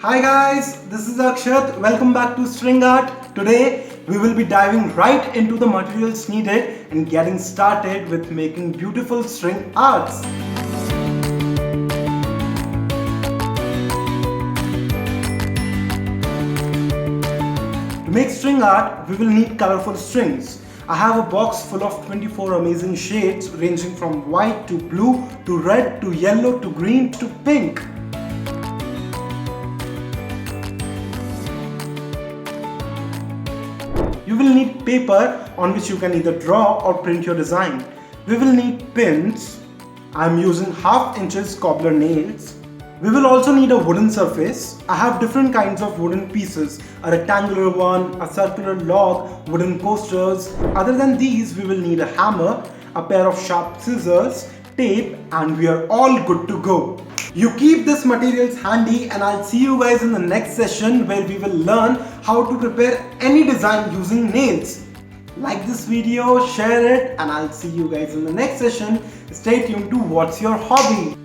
Hi guys, this is Akshat. Welcome back to String Art. Today we will be diving right into the materials needed and getting started with making beautiful string arts. To make string art, we will need colorful strings. I have a box full of 24 amazing shades ranging from white to blue to red to yellow to green to pink. You will need paper on which you can either draw or print your design. We will need pins. I am using 1/2 inches cobbler nails. We will also need a wooden surface. I have different kinds of wooden pieces, a rectangular one, a circular log, wooden coasters. Other than these, we will need a hammer, a pair of sharp scissors, tape, and we are all good to go. You keep these materials handy and I'll see you guys in the next session where we will learn how to prepare any design using nails. Like this video, share it, and I'll see you guys in the next session. Stay tuned to What's Your Hobby?